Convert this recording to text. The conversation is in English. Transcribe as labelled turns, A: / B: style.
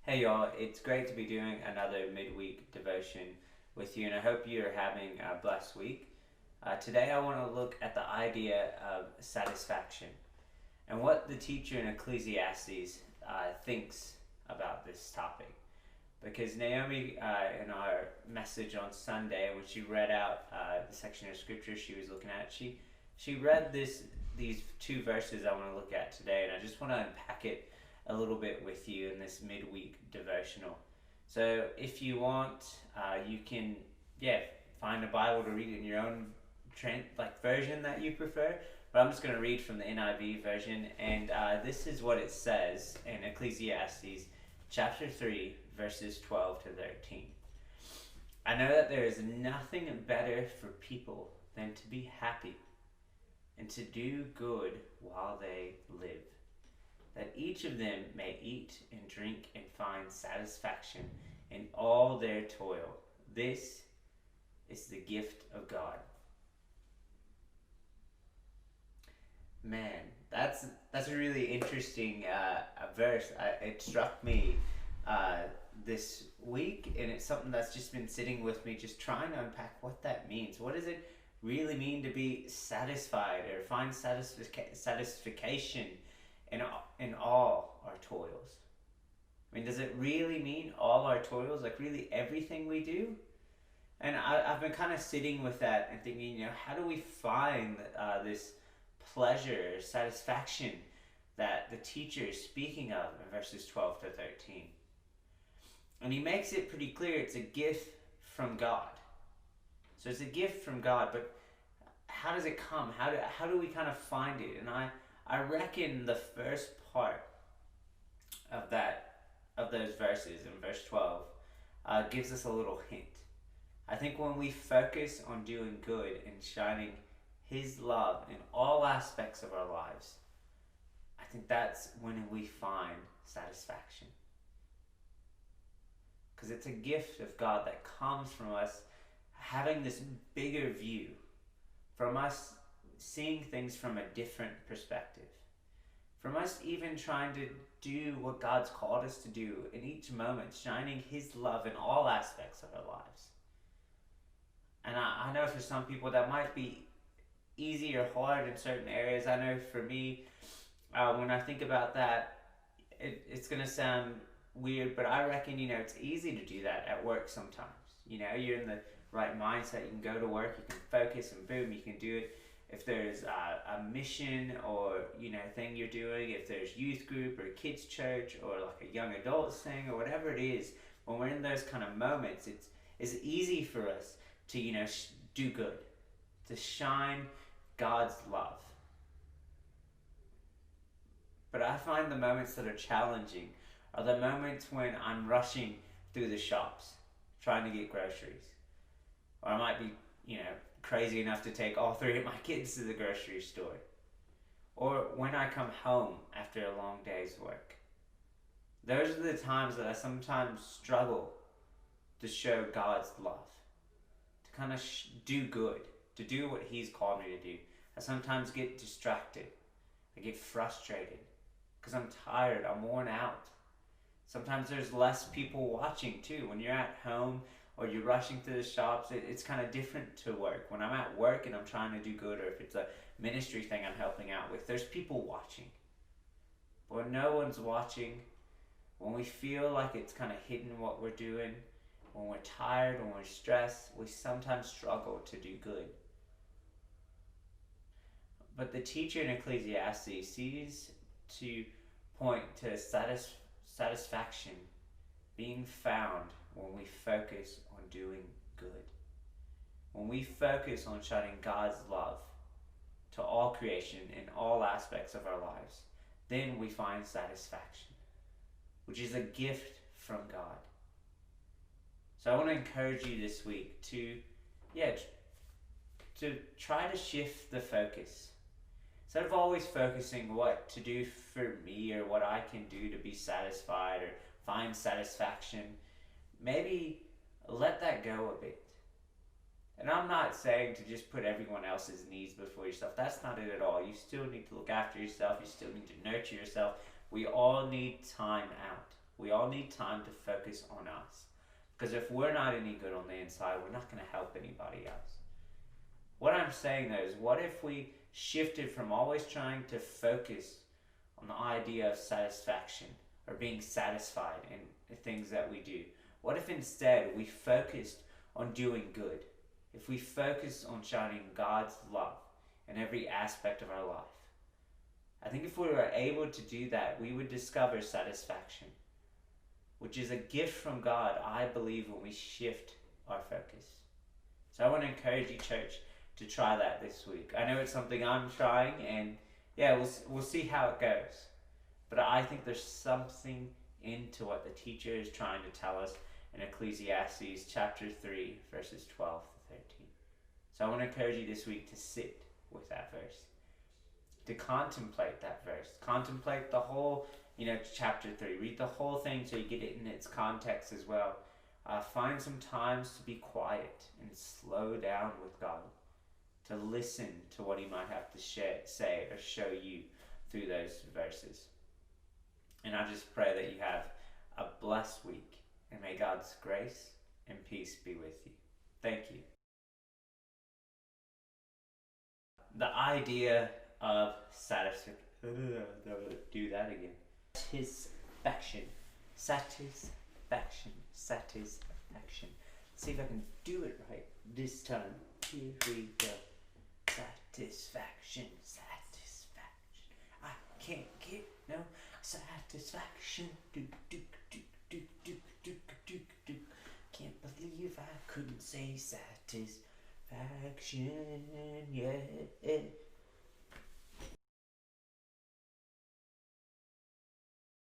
A: Hey y'all, it's great to be doing another midweek devotion with you, and I hope you're having a blessed week. Today, I want to look at the idea of satisfaction and what the teacher in Ecclesiastes thinks about this topic. Because Naomi, in our message on Sunday, when she read out the section of scripture she was looking at, she read these two verses I want to look at today, and I just want to unpack it a little bit with you in this midweek devotional. So if you want, you can find a Bible to read in your own version that you prefer. But I'm just going to read from the NIV version, and this is what it says in Ecclesiastes chapter 3, verses 12 to 13. I know that there is nothing better for people than to be happy and to do good while they live, that each of them may eat and drink and find satisfaction in all their toil. This is the gift of God. Man, that's a really interesting verse. It struck me this week, and it's something that's just been sitting with me, just trying to unpack what that means. What does it really mean to be satisfied or find satisfaction in all our toils? I mean, does it really mean all our toils, like really everything we do? And I've been kind of sitting with that and thinking, how do we find this pleasure or satisfaction that the teacher is speaking of in verses 12 to 13? And he makes it pretty clear it's a gift from God. So it's a gift from God, but how does it come? How do we kind of find it? And I reckon the first part of those verses in verse 12 gives us a little hint. I think when we focus on doing good and shining His love in all aspects of our lives, I think that's when we find satisfaction. Because it's a gift of God that comes from us having this bigger view, from us seeing things from a different perspective, from us even trying to do what God's called us to do in each moment, shining His love in all aspects of our lives. And I know for some people that might be easy or hard in certain areas. I know for me, when I think about that, it's going to sound weird, but I reckon, it's easy to do that at work sometimes. You're in the right mindset, you can go to work, you can focus, and boom, you can do it. If there's a mission or thing you're doing, if there's youth group or kids church or like a young adults thing or whatever it is, when we're in those kind of moments, it's easy for us to do good, to shine God's love. But I find the moments that are challenging are the moments when I'm rushing through the shops trying to get groceries, or I might be crazy enough to take all three of my kids to the grocery store, or when I come home after a long day's work. Those are the times that I sometimes struggle to show God's love, to kind of do good, to do what He's called me to do. I sometimes get distracted, I get frustrated because I'm tired, I'm worn out. Sometimes there's less people watching too. When you're at home or you're rushing through the shops, it's kind of different to work. When I'm at work and I'm trying to do good, or if it's a ministry thing I'm helping out with, there's people watching. But when no one's watching, when we feel like it's kind of hidden what we're doing, when we're tired, when we're stressed, we sometimes struggle to do good. But the teacher in Ecclesiastes sees to point to satisfaction being found when we focus on doing good. When we focus on shining God's love to all creation in all aspects of our lives, then we find satisfaction, which is a gift from God. So I want to encourage you this week to try to shift the focus. Instead of always focusing what to do for me or what I can do to be satisfied or find satisfaction, maybe let that go a bit. And I'm not saying to just put everyone else's needs before yourself. That's not it at all. You still need to look after yourself. You still need to nurture yourself. We all need time out. We all need time to focus on us. Because if we're not any good on the inside, we're not going to help anybody else. What I'm saying though is, what if we shifted from always trying to focus on the idea of satisfaction or being satisfied in the things that we do? What if instead we focused on doing good? If we focus on shining God's love in every aspect of our life? I think if we were able to do that, we would discover satisfaction, which is a gift from God, I believe, when we shift our focus. So I want to encourage you, church, to try that this week. I know it's something I'm trying, and yeah, we'll see how it goes. But I think there's something into what the teacher is trying to tell us in Ecclesiastes chapter 3, verses 12 to 13. So I want to encourage you this week to sit with that verse, to contemplate that verse, contemplate the whole, chapter 3. Read the whole thing so you get it in its context as well. Find some times to be quiet and slow down with God, to listen to what he might have to say or show you through those verses. And I just pray that you have a blessed week, and may God's grace and peace be with you. Thank you. The idea of satisfaction. Do that again. Satisfaction. See if I can do it right this time. Here we go. Satisfaction. I can't get no satisfaction. Can't believe I couldn't say satisfaction. Yeah.